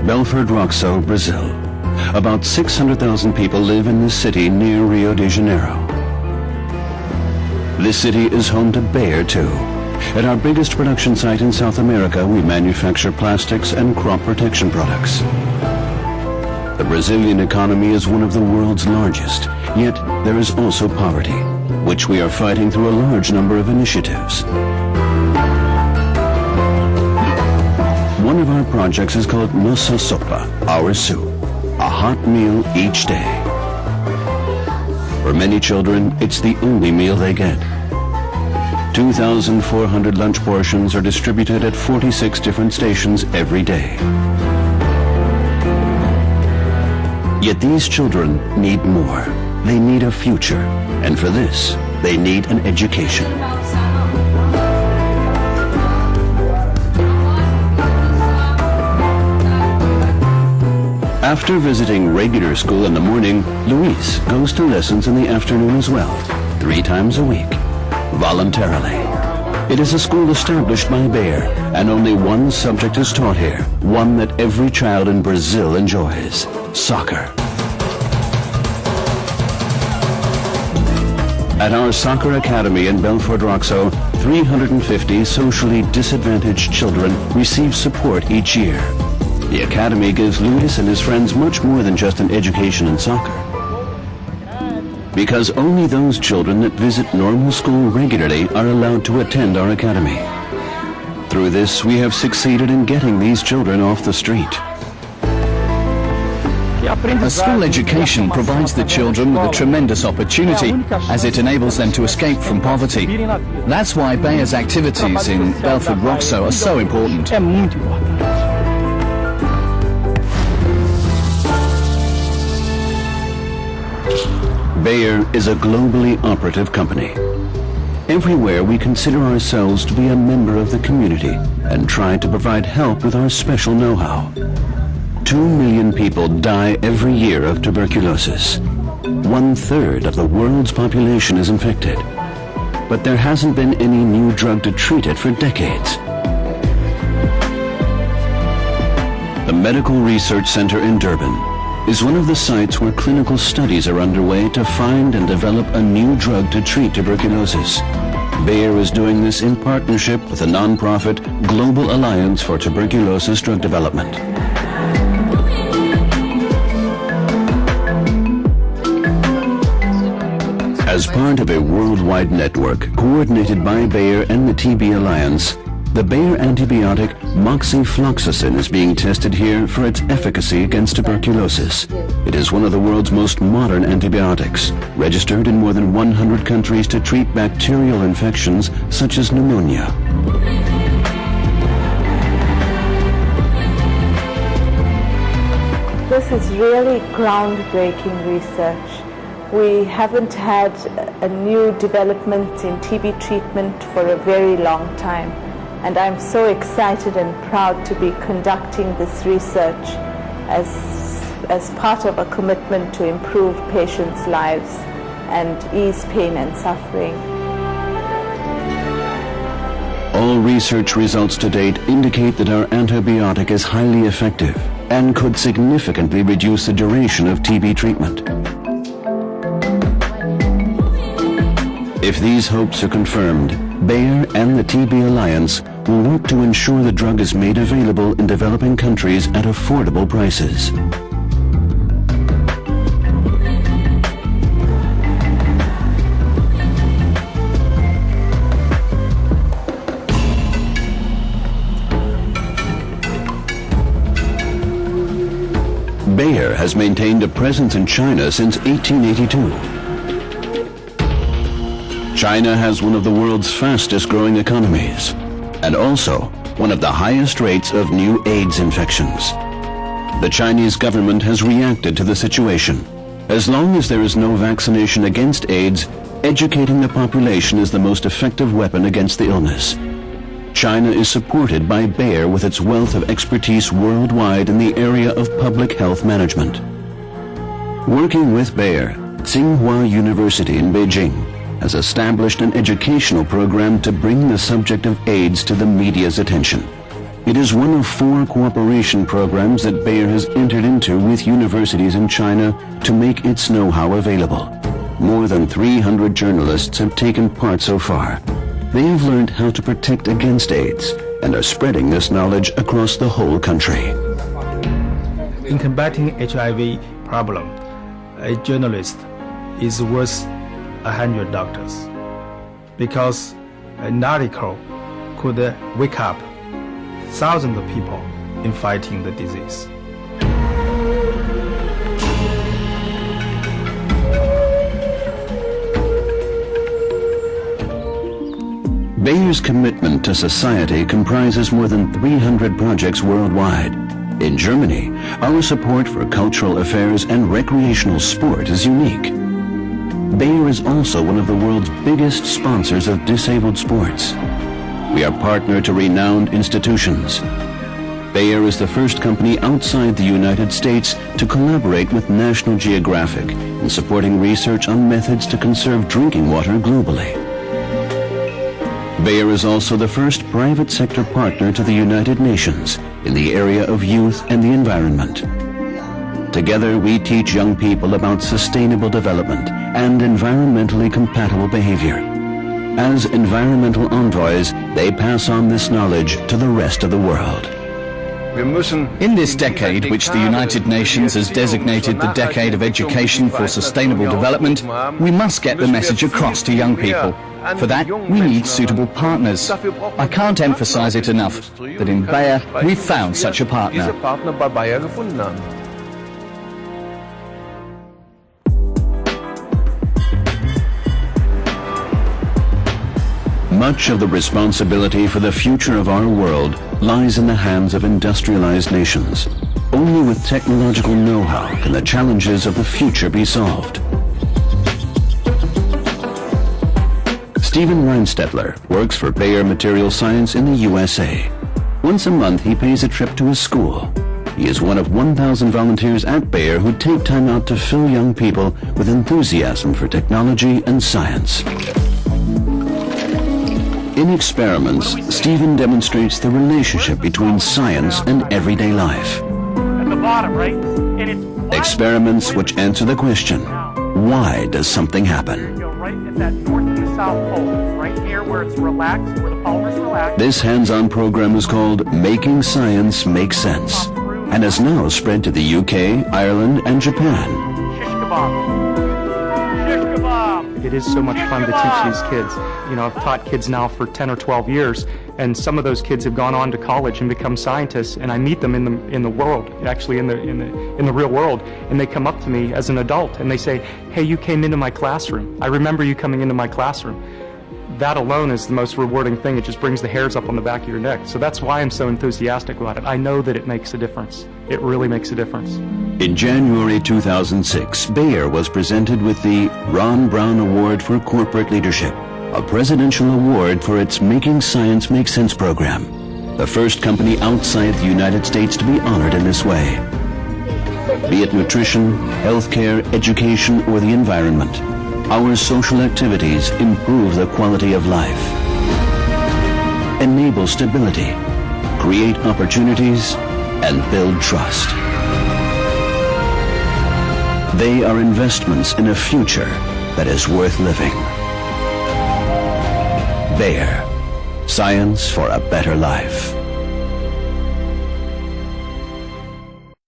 Belford Roxo, Brazil. About 600,000 people live in this city near Rio de Janeiro. This city is home to Bayer too. At our biggest production site in South America, we manufacture plastics and crop protection products. The Brazilian economy is one of the world's largest, yet there is also poverty, which we are fighting through a large number of initiatives. One of our projects is called Nossa Sopa, our soup, a hot meal each day. For many children, it's the only meal they get. 2,400 lunch portions are distributed at 46 different stations every day. Yet these children need more. They need a future, and for this, they need an education. After visiting regular school in the morning, Luis goes to lessons in the afternoon as well, 3 times a week, voluntarily. It is a school established by Bayer, and only one subject is taught here, one that every child in Brazil enjoys: soccer. At our soccer academy in Belford Roxo, 350 socially disadvantaged children receive support each year. The academy gives Luis and his friends much more than just an education in soccer. Because only those children that visit normal school regularly are allowed to attend our academy. Through this, we have succeeded in getting these children off the street. A school education provides the children with a tremendous opportunity as it enables them to escape from poverty. That's why Bayer's activities in Belford Roxo are so important. Bayer is a globally operative company. Everywhere we consider ourselves to be a member of the community and try to provide help with our special know-how. 2 million people die every year of tuberculosis. 1/3 of the world's population is infected. But there hasn't been any new drug to treat it for decades. The Medical Research Center in Durban is one of the sites where clinical studies are underway to find and develop a new drug to treat tuberculosis. Bayer is doing this in partnership with the non-profit Global Alliance for Tuberculosis Drug Development. As part of a worldwide network coordinated by Bayer and the TB Alliance, the Bayer antibiotic moxifloxacin is being tested here for its efficacy against tuberculosis. It is one of the world's most modern antibiotics, registered in more than 100 countries to treat bacterial infections such as pneumonia. This is really groundbreaking research. We haven't had a new development in TB treatment for a very long time. And I'm so excited and proud to be conducting this research as part of a commitment to improve patients' lives and ease pain and suffering. All research results to date indicate that our antibiotic is highly effective and could significantly reduce the duration of TB treatment. If these hopes are confirmed, Bayer and the TB Alliance will work to ensure the drug is made available in developing countries at affordable prices. Bayer has maintained a presence in China since 1882. China has one of the world's fastest growing economies, and also one of the highest rates of new AIDS infections. The Chinese government has reacted to the situation. As long as there is no vaccination against AIDS, educating the population is the most effective weapon against the illness. China is supported by Bayer with its wealth of expertise worldwide in the area of public health management. Working with Bayer, Tsinghua University in Beijing has established an educational program to bring the subject of AIDS to the media's attention. It is one of 4 cooperation programs that Bayer has entered into with universities in China to make its know-how available. More than 300 journalists have taken part so far. They have learned how to protect against AIDS and are spreading this knowledge across the whole country. In combating HIV problem, a journalist is worth 100 doctors, because an article could wake up thousands of people in fighting the disease. Bayer's commitment to society comprises more than 300 projects worldwide. In Germany, our support for cultural affairs and recreational sport is unique. Bayer is also one of the world's biggest sponsors of disabled sports. We are partner to renowned institutions. Bayer is the first company outside the United States to collaborate with National Geographic in supporting research on methods to conserve drinking water globally. Bayer is also the first private sector partner to the United Nations in the area of youth and the environment. Together, we teach young people about sustainable development and environmentally compatible behavior. As environmental envoys, they pass on this knowledge to the rest of the world. In this decade, which the United Nations has designated the Decade of Education for Sustainable Development, we must get the message across to young people. For that, we need suitable partners. I can't emphasize it enough that in Bayer, we've found such a partner. Much of the responsibility for the future of our world lies in the hands of industrialized nations. Only with technological know-how can the challenges of the future be solved. Stephen Reinstetler works for Bayer Material Science in the USA. Once a month he pays a trip to his school. He is one of 1,000 volunteers at Bayer who take time out to fill young people with enthusiasm for technology and science. In experiments, Stephen demonstrates the relationship between science and everyday life. At the bottom, right? And it's Experiments which answer the question, why does something happen? go right at that north and the south pole, right here where it's relaxed, where the polymer's relaxed. This hands-on program is called Making Science Make Sense and has now spread to the UK, Ireland, and Japan. Shish kebab. Shish kebab. It is so much fun to teach these kids. You know, I've taught kids now for 10 or 12 years, and some of those kids have gone on to college and become scientists, and I meet them in the world, actually in the real world, and they come up to me as an adult and they say, "Hey, you came into my classroom. I remember you coming into my classroom." That alone is the most rewarding thing. It just brings the hairs up on the back of your neck. So that's why I'm so enthusiastic about it. I know that it makes a difference. It really makes a difference. In January 2006, Bayer was presented with the Ron Brown Award for Corporate Leadership, a presidential award for its Making Science Make Sense program, the first company outside the United States to be honored in this way. Be it nutrition, healthcare, education, or the environment, our social activities improve the quality of life, enable stability, create opportunities, and build trust. They are investments in a future that is worth living. Bayer, science for a better life.